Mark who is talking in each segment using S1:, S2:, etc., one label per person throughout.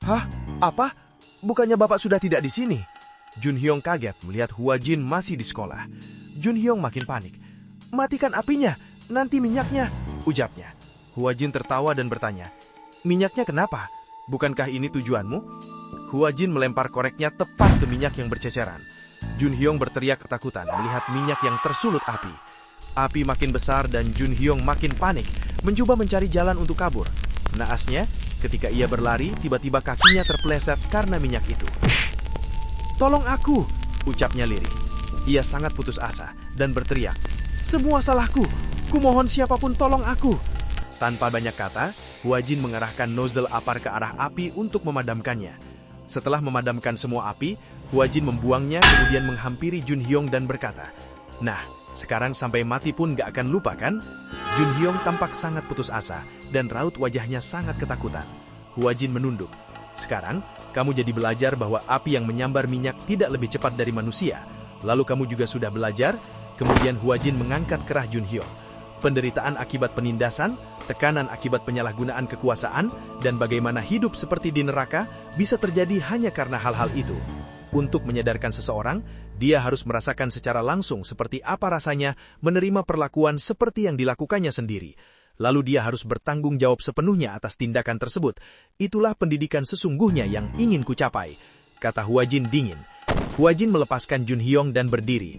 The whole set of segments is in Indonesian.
S1: Hah? Apa? Bukannya Bapak sudah tidak di sini? Jun Hyong kaget melihat Hua Jin masih di sekolah. Jun Hyong makin panik. Matikan apinya, nanti minyaknya, ucapnya. Hua Jin tertawa dan bertanya, minyaknya kenapa? Bukankah ini tujuanmu? Hua Jin melempar koreknya tepat ke minyak yang berceceran. Jun Hyong berteriak ketakutan melihat minyak yang tersulut api. Api makin besar dan Jun Hyong makin panik, mencoba mencari jalan untuk kabur. Naasnya, ketika ia berlari, tiba-tiba kakinya terpeleset karena minyak itu. Tolong aku, ucapnya lirih. Ia sangat putus asa dan berteriak, semua salahku, kumohon siapapun tolong aku. Tanpa banyak kata, Hua Jin mengarahkan nozzle apar ke arah api untuk memadamkannya. Setelah memadamkan semua api, Hua Jin membuangnya kemudian menghampiri Jun Hyong dan berkata, nah, sekarang sampai mati pun gak akan lupa kan? Jun Hyong tampak sangat putus asa dan raut wajahnya sangat ketakutan. Hua Jin menunduk. Sekarang, kamu jadi belajar bahwa api yang menyambar minyak tidak lebih cepat dari manusia. Lalu kamu juga sudah belajar. Kemudian Hua Jin mengangkat kerah Jun Hyong. Penderitaan akibat penindasan, tekanan akibat penyalahgunaan kekuasaan, dan bagaimana hidup seperti di neraka bisa terjadi hanya karena hal-hal itu. Untuk menyadarkan seseorang, dia harus merasakan secara langsung seperti apa rasanya menerima perlakuan seperti yang dilakukannya sendiri. Lalu dia harus bertanggung jawab sepenuhnya atas tindakan tersebut. Itulah pendidikan sesungguhnya yang ingin kucapai, kata Hua Jin dingin. Hua Jin melepaskan Jun Hyong dan berdiri.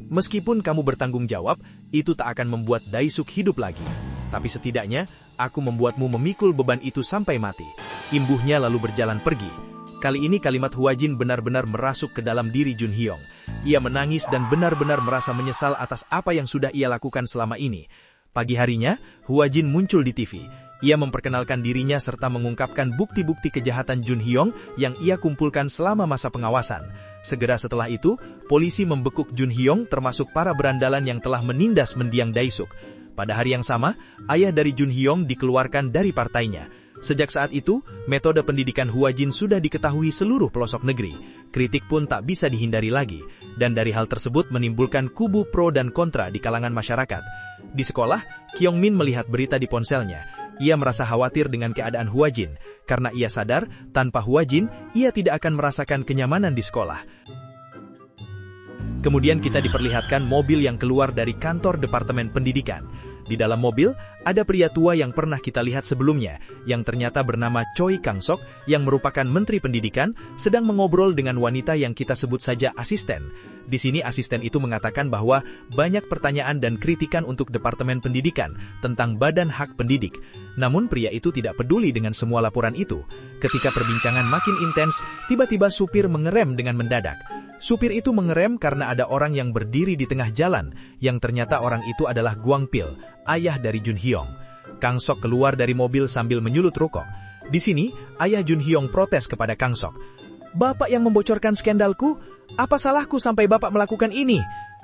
S1: Meskipun kamu bertanggung jawab, itu tak akan membuat Daisuk hidup lagi. Tapi setidaknya, aku membuatmu memikul beban itu sampai mati. Imbuhnya lalu berjalan pergi. Kali ini kalimat Hua Jin benar-benar merasuk ke dalam diri Jun Hyong. Ia menangis dan benar-benar merasa menyesal atas apa yang sudah ia lakukan selama ini. Pagi harinya, Hua Jin muncul di TV. Ia memperkenalkan dirinya serta mengungkapkan bukti-bukti kejahatan Jun Hyong yang ia kumpulkan selama masa pengawasan. Segera setelah itu, polisi membekuk Jun Hyong termasuk para berandalan yang telah menindas mendiang Daisuk. Pada hari yang sama, ayah dari Jun Hyong dikeluarkan dari partainya. Sejak saat itu, metode pendidikan Hua Jin sudah diketahui seluruh pelosok negeri. Kritik pun tak bisa dihindari lagi. Dan dari hal tersebut menimbulkan kubu pro dan kontra di kalangan masyarakat. Di sekolah, Kyong Min melihat berita di ponselnya. Ia merasa khawatir dengan keadaan Hua Jin, karena ia sadar tanpa Hua Jin, ia tidak akan merasakan kenyamanan di sekolah. Kemudian kita diperlihatkan mobil yang keluar dari kantor Departemen Pendidikan. Di dalam mobil, ada pria tua yang pernah kita lihat sebelumnya, yang ternyata bernama Choi Kang-sok, yang merupakan Menteri Pendidikan, sedang mengobrol dengan wanita yang kita sebut saja asisten. Di sini asisten itu mengatakan bahwa banyak pertanyaan dan kritikan untuk Departemen Pendidikan tentang Badan Hak Pendidik. Namun pria itu tidak peduli dengan semua laporan itu. Ketika perbincangan makin intens, tiba-tiba supir mengerem dengan mendadak. Supir itu mengerem karena ada orang yang berdiri di tengah jalan, yang ternyata orang itu adalah Guang Pil, ayah dari Jun Hyong. Kang Sok keluar dari mobil sambil menyulut rokok. Di sini, ayah Jun Hyong protes kepada Kang Sok. Bapak yang membocorkan skandalku? Apa salahku sampai bapak melakukan ini?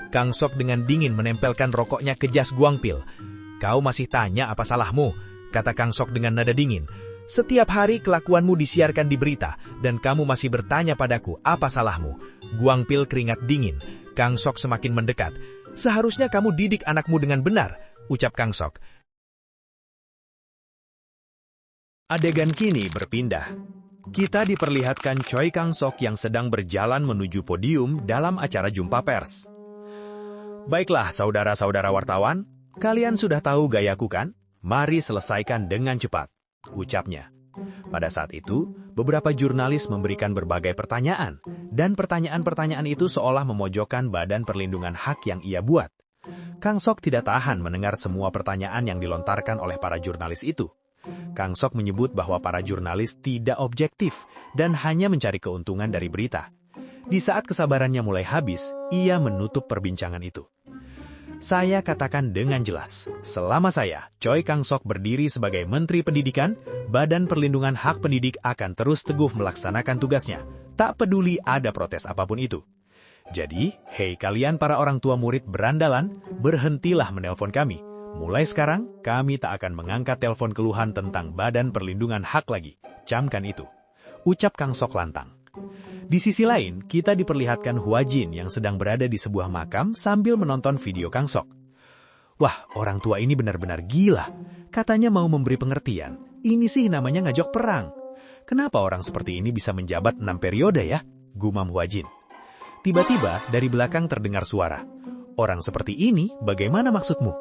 S1: Kang Sok dengan dingin menempelkan rokoknya ke jas Guang Pil. Kau masih tanya apa salahmu? Kata Kang Sok dengan nada dingin. Setiap hari kelakuanmu disiarkan di berita, dan kamu masih bertanya padaku apa salahmu. Guang Pil keringat dingin. Kang Sok semakin mendekat. Seharusnya kamu didik anakmu dengan benar, ucap Kang Sok. Adegan kini berpindah. Kita diperlihatkan Choi Kang Sok yang sedang berjalan menuju podium dalam acara jumpa pers. Baiklah saudara-saudara wartawan, kalian sudah tahu gayaku kan? Mari selesaikan dengan cepat, ucapnya. Pada saat itu, beberapa jurnalis memberikan berbagai pertanyaan, dan pertanyaan-pertanyaan itu seolah memojokkan Badan Perlindungan Hak yang ia buat. Kang Sok tidak tahan mendengar semua pertanyaan yang dilontarkan oleh para jurnalis itu. Kang Sok menyebut bahwa para jurnalis tidak objektif dan hanya mencari keuntungan dari berita. Di saat kesabarannya mulai habis, ia menutup perbincangan itu. Saya katakan dengan jelas, selama saya, Choi Kang Sok berdiri sebagai Menteri Pendidikan, Badan Perlindungan Hak Pendidik akan terus teguh melaksanakan tugasnya, tak peduli ada protes apapun itu. Jadi, hei kalian para orang tua murid berandalan, berhentilah menelpon kami. Mulai sekarang, kami tak akan mengangkat telepon keluhan tentang Badan Perlindungan Hak lagi. Camkan itu, ucap Kang Sok lantang. Di sisi lain, kita diperlihatkan Hua Jin yang sedang berada di sebuah makam sambil menonton video Kang Sok. Wah, orang tua ini benar-benar gila. Katanya mau memberi pengertian. Ini sih namanya ngajak perang.
S2: Kenapa orang seperti ini bisa menjabat 6 periode ya? Gumam Huajin. Tiba-tiba dari belakang terdengar suara. Orang seperti ini, bagaimana maksudmu?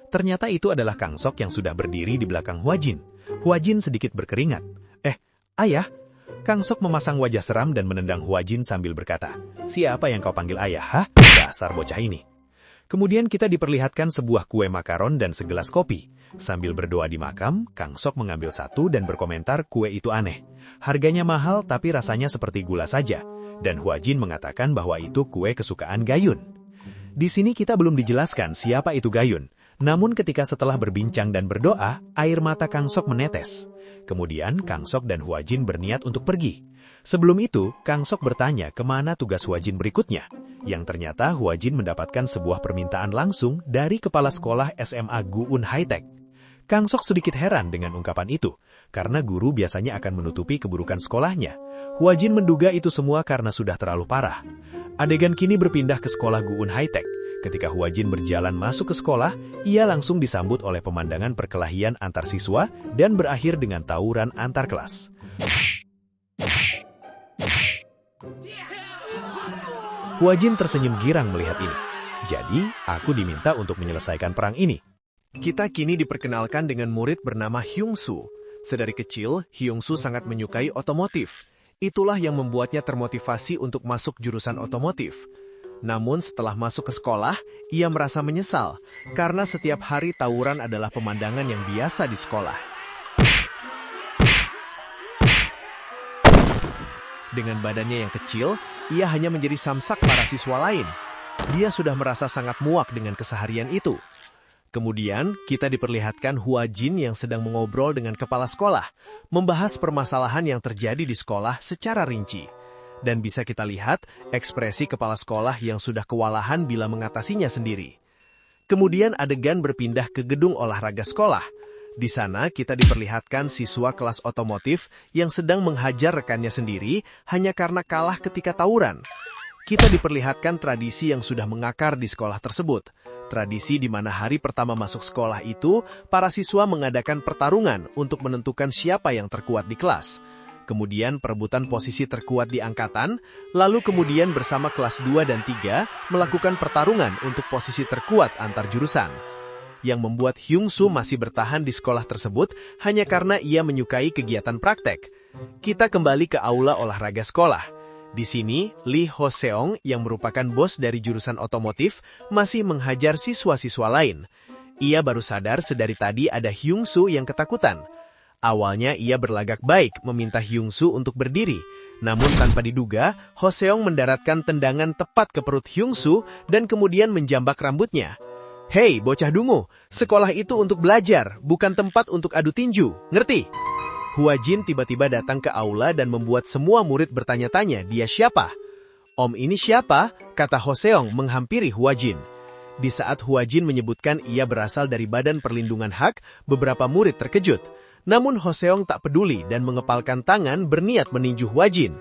S2: Ternyata itu adalah Kang Sok yang sudah berdiri di belakang Huajin. Huajin sedikit berkeringat. Ayah? Kang Sok memasang wajah seram dan menendang Huajin sambil berkata, "Siapa yang kau panggil ayah, hah? Dasar bocah ini." Kemudian kita diperlihatkan sebuah kue makaron dan segelas kopi. Sambil berdoa di makam, Kang Sok mengambil satu dan berkomentar kue itu aneh. Harganya mahal tapi rasanya seperti gula saja. Dan Huajin mengatakan bahwa itu kue kesukaan Gayun. Di sini kita belum dijelaskan siapa itu Gayun. Namun ketika setelah berbincang dan berdoa, air mata Kang Sok menetes. Kemudian Kang Sok dan Huajin berniat untuk pergi. Sebelum itu, Kang Sok bertanya kemana tugas Huajin berikutnya. Yang ternyata Huajin mendapatkan sebuah permintaan langsung dari kepala sekolah SMA Guun High-Tech. Kang Sok sedikit heran dengan ungkapan itu, karena guru biasanya akan menutupi keburukan sekolahnya. Huajin menduga itu semua karena sudah terlalu parah. Adegan kini berpindah ke sekolah Guun High-Tech. Ketika Huajin berjalan masuk ke sekolah, ia langsung disambut oleh pemandangan perkelahian antar siswa dan berakhir dengan tawuran antar kelas. Huajin tersenyum girang melihat ini. Jadi, aku diminta untuk menyelesaikan perang ini.
S1: Kita kini diperkenalkan dengan murid bernama Hyung-Soo. Sedari kecil, Hyung-Soo sangat menyukai otomotif. Itulah yang membuatnya termotivasi untuk masuk jurusan otomotif. Namun setelah masuk ke sekolah, ia merasa menyesal, karena setiap hari tawuran adalah pemandangan yang biasa di sekolah. Dengan badannya yang kecil, ia hanya menjadi samsak para siswa lain. Dia sudah merasa sangat muak dengan keseharian itu. Kemudian, kita diperlihatkan Huajin yang sedang mengobrol dengan kepala sekolah, membahas permasalahan yang terjadi di sekolah secara rinci. Dan bisa kita lihat ekspresi kepala sekolah yang sudah kewalahan bila mengatasinya sendiri. Kemudian adegan berpindah ke gedung olahraga sekolah. Di sana kita diperlihatkan siswa kelas otomotif yang sedang menghajar rekannya sendiri hanya karena kalah ketika tawuran. Kita diperlihatkan tradisi yang sudah mengakar di sekolah tersebut. Tradisi di mana hari pertama masuk sekolah itu, para siswa mengadakan pertarungan untuk menentukan siapa yang terkuat di kelas. Kemudian perebutan posisi terkuat di angkatan, lalu kemudian bersama kelas 2 dan 3 melakukan pertarungan untuk posisi terkuat antar jurusan. Yang membuat Hyung-Soo masih bertahan di sekolah tersebut hanya karena ia menyukai kegiatan praktek. Kita kembali ke aula olahraga sekolah. Di sini, Lee Ho-seong yang merupakan bos dari jurusan otomotif masih menghajar siswa-siswa lain. Ia baru sadar sedari tadi ada Hyung-Soo yang ketakutan. Awalnya ia berlagak baik meminta Hyung-Soo untuk berdiri. Namun tanpa diduga, Ho-seong mendaratkan tendangan tepat ke perut Hyung-Soo dan kemudian menjambak rambutnya. "Hei, bocah dungu, sekolah itu untuk belajar, bukan tempat untuk adu tinju, ngerti?" Huajin tiba-tiba datang ke aula dan membuat semua murid bertanya-tanya dia siapa. "Om ini siapa?" kata Ho-seong menghampiri Huajin. Di saat Huajin menyebutkan ia berasal dari Badan Perlindungan Hak, beberapa murid terkejut. Namun Ho-seong tak peduli dan mengepalkan tangan berniat meninju Huajin.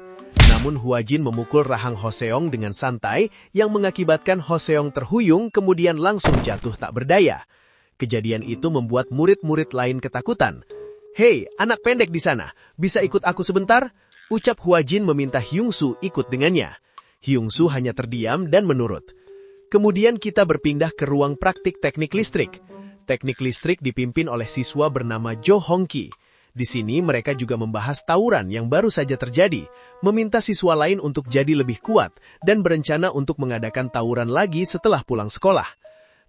S1: Namun Huajin memukul rahang Ho-seong dengan santai yang mengakibatkan Ho-seong terhuyung kemudian langsung jatuh tak berdaya. Kejadian itu membuat murid-murid lain ketakutan. "Hei, anak pendek di sana, bisa ikut aku sebentar?" ucap Huajin meminta Hyung-Soo ikut dengannya. Hyung-Soo hanya terdiam dan menurut. Kemudian kita berpindah ke ruang praktik teknik listrik. Teknik listrik dipimpin oleh siswa bernama Jo Hong-ki. Di sini mereka juga membahas tawuran yang baru saja terjadi, meminta siswa lain untuk jadi lebih kuat, dan berencana untuk mengadakan tawuran lagi setelah pulang sekolah.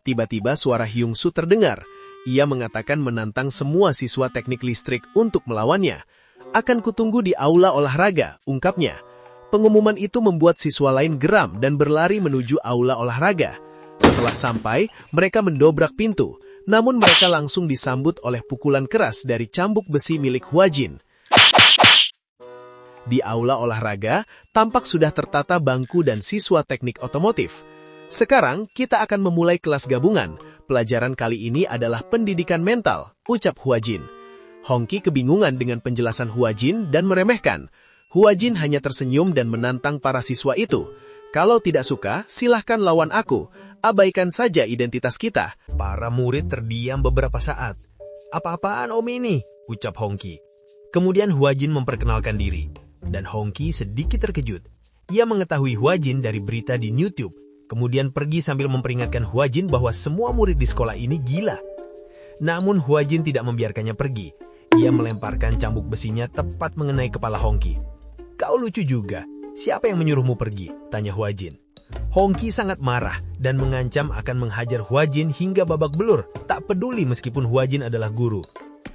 S1: Tiba-tiba suara Hyung-Soo terdengar. Ia mengatakan menantang semua siswa teknik listrik untuk melawannya. "Akan kutunggu di aula olahraga," ungkapnya. Pengumuman itu membuat siswa lain geram dan berlari menuju aula olahraga. Setelah sampai, mereka mendobrak pintu. Namun mereka langsung disambut oleh pukulan keras dari cambuk besi milik Huajin. Di aula olahraga, tampak sudah tertata bangku dan siswa teknik otomotif. Sekarang, kita akan memulai kelas gabungan. Pelajaran kali ini adalah pendidikan mental, ucap Huajin. Hong-ki kebingungan dengan penjelasan Huajin dan meremehkan. Huajin hanya tersenyum dan menantang para siswa itu. "Kalau tidak suka, silahkan lawan aku. Abaikan saja identitas kita." Para murid terdiam beberapa saat. "Apa-apaan om ini?" ucap Hong-ki.
S2: Kemudian Huajin memperkenalkan diri, dan Hongki sedikit terkejut. Ia mengetahui Huajin dari berita di YouTube, kemudian pergi sambil memperingatkan Huajin bahwa semua murid di sekolah ini gila. Namun Huajin tidak membiarkannya pergi. Ia melemparkan cambuk besinya tepat mengenai kepala Hongki. "Kau lucu juga. Siapa yang menyuruhmu pergi?" tanya Huajin. Hongki sangat marah dan mengancam akan menghajar Huajin hingga babak belur, tak peduli meskipun Huajin adalah guru.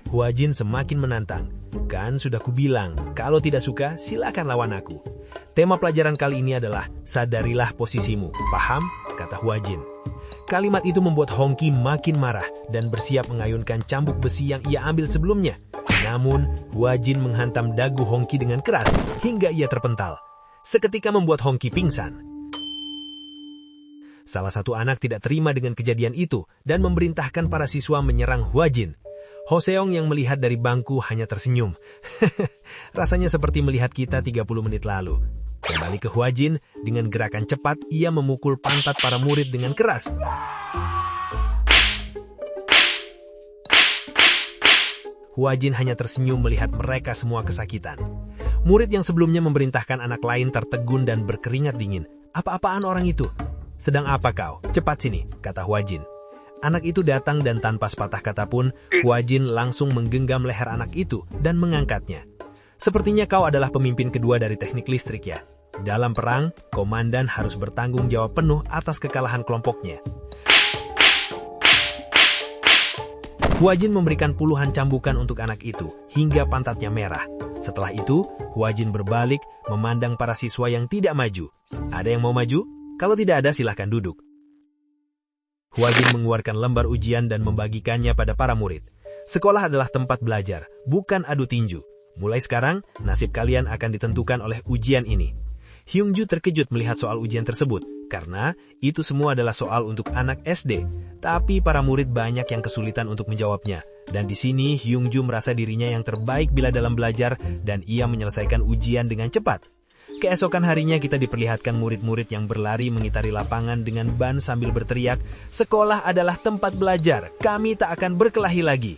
S2: Huajin semakin menantang. "Kan sudah kubilang, kalau tidak suka silakan lawan aku." Tema pelajaran kali ini adalah sadarilah posisimu, paham? Kata Huajin. Kalimat itu membuat Hongki makin marah dan bersiap mengayunkan cambuk besi yang ia ambil sebelumnya. Namun, Huajin menghantam dagu Hongki dengan keras hingga ia terpental. Seketika membuat Hongki pingsan. Salah satu anak tidak terima dengan kejadian itu dan memerintahkan para siswa menyerang Huajin. Hoseong yang melihat dari bangku hanya tersenyum. Rasanya seperti melihat kita 30 menit lalu. Kembali ke Huajin, dengan gerakan cepat ia memukul pantat para murid dengan keras. Huajin hanya tersenyum melihat mereka semua kesakitan. Murid yang sebelumnya memerintahkan anak lain tertegun dan berkeringat dingin. "Apa-apaan orang itu? Sedang apa kau? Cepat sini," kata Huajin. Anak itu datang dan tanpa sepatah kata pun, Huajin langsung menggenggam leher anak itu dan mengangkatnya. "Sepertinya kau adalah pemimpin kedua dari teknik listrik ya. Dalam perang, komandan harus bertanggung jawab penuh atas kekalahan kelompoknya." Huajin memberikan puluhan cambukan untuk anak itu, hingga pantatnya merah. Setelah itu, Huajin berbalik, memandang para siswa yang tidak maju. "Ada yang mau maju? Kalau tidak ada silahkan duduk." Huajin mengeluarkan lembar ujian dan membagikannya pada para murid. Sekolah adalah tempat belajar, bukan adu tinju. Mulai sekarang, nasib kalian akan ditentukan oleh ujian ini. Hyungju terkejut melihat soal ujian tersebut, karena itu semua adalah soal untuk anak SD. Tapi para murid banyak yang kesulitan untuk menjawabnya. Dan di sini Hyungju merasa dirinya yang terbaik bila dalam belajar dan ia menyelesaikan ujian dengan cepat. Keesokan harinya kita diperlihatkan murid-murid yang berlari mengitari lapangan dengan ban sambil berteriak, "Sekolah adalah tempat belajar, kami tak akan berkelahi lagi."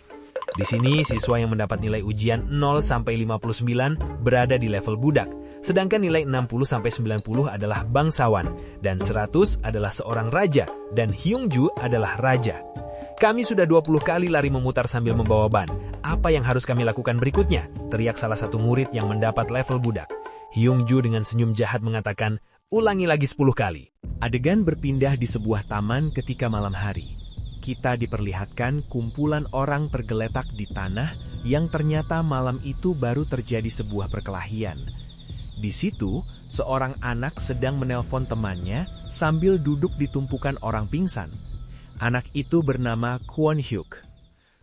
S2: Di sini, siswa yang mendapat nilai ujian 0-59 berada di level budak, sedangkan nilai 60-90 adalah bangsawan, dan 100 adalah seorang raja, dan Hyungju adalah raja. "Kami sudah 20 kali lari memutar sambil membawa ban. Apa yang harus kami lakukan berikutnya?" teriak salah satu murid yang mendapat level budak. Hyungju dengan senyum jahat mengatakan, "Ulangi lagi 10 kali. Adegan berpindah di sebuah taman ketika malam hari. Kita diperlihatkan kumpulan orang tergeletak di tanah yang ternyata malam itu baru terjadi sebuah perkelahian. Di situ, seorang anak sedang menelpon temannya sambil duduk di tumpukan orang pingsan. Anak itu bernama Kwon Hyuk.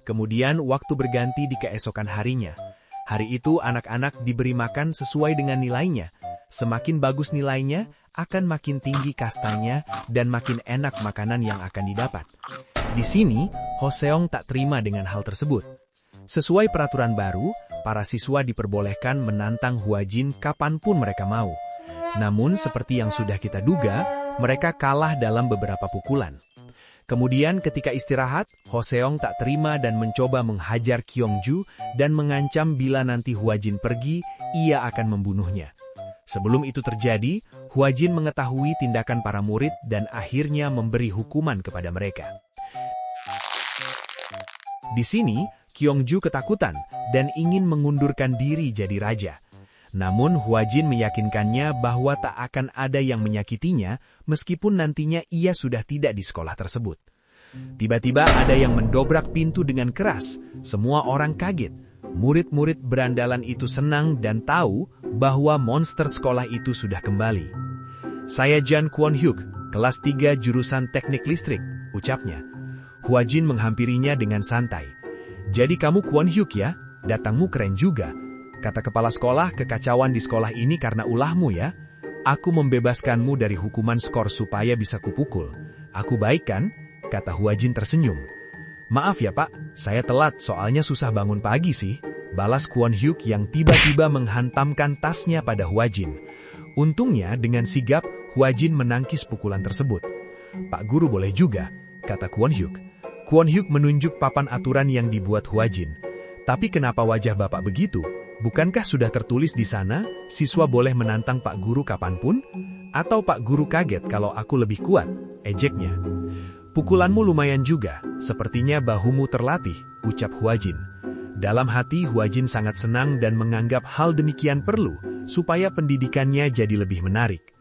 S2: Kemudian waktu berganti di keesokan harinya. Hari itu anak-anak diberi makan sesuai dengan nilainya. Semakin bagus nilainya, akan makin tinggi kastanya dan makin enak makanan yang akan didapat. Di sini, Hoseong tak terima dengan hal tersebut. Sesuai peraturan baru, para siswa diperbolehkan menantang Huajin kapanpun mereka mau. Namun seperti yang sudah kita duga, mereka kalah dalam beberapa pukulan. Kemudian ketika istirahat, Hoseong tak terima dan mencoba menghajar Kyongju dan mengancam bila nanti Huajin pergi, ia akan membunuhnya. Sebelum itu terjadi, Huajin mengetahui tindakan para murid dan akhirnya memberi hukuman kepada mereka. Di sini, Kyongju ketakutan dan ingin mengundurkan diri jadi raja. Namun Huajin meyakinkannya bahwa tak akan ada yang menyakitinya meskipun nantinya ia sudah tidak di sekolah tersebut. Tiba-tiba ada yang mendobrak pintu dengan keras. Semua orang kaget. Murid-murid berandalan itu senang dan tahu bahwa monster sekolah itu sudah kembali. "Saya Jan Kwon Hyuk, kelas 3 jurusan teknik listrik," ucapnya. Huajin menghampirinya dengan santai. "Jadi kamu Kwon Hyuk ya? Datangmu keren juga. Kata kepala sekolah, kekacauan di sekolah ini karena ulahmu ya. Aku membebaskanmu dari hukuman skor supaya bisa kupukul. Aku baik kan?" kata Huajin tersenyum. "Maaf ya Pak, saya telat soalnya susah bangun pagi sih," balas Kwon Hyuk yang tiba-tiba menghantamkan tasnya pada Huajin. Untungnya dengan sigap, Huajin menangkis pukulan tersebut. "Pak Guru boleh juga," kata Kwon Hyuk. Kwon Hyuk menunjuk papan aturan yang dibuat Huajin. Tapi kenapa wajah Bapak begitu? Bukankah sudah tertulis di sana, siswa boleh menantang Pak Guru kapanpun? Atau Pak Guru kaget kalau aku lebih kuat? Ejeknya. Pukulanmu lumayan juga, sepertinya bahumu terlatih, ucap Huajin. Dalam hati Huajin sangat senang dan menganggap hal demikian perlu, supaya pendidikannya jadi lebih menarik.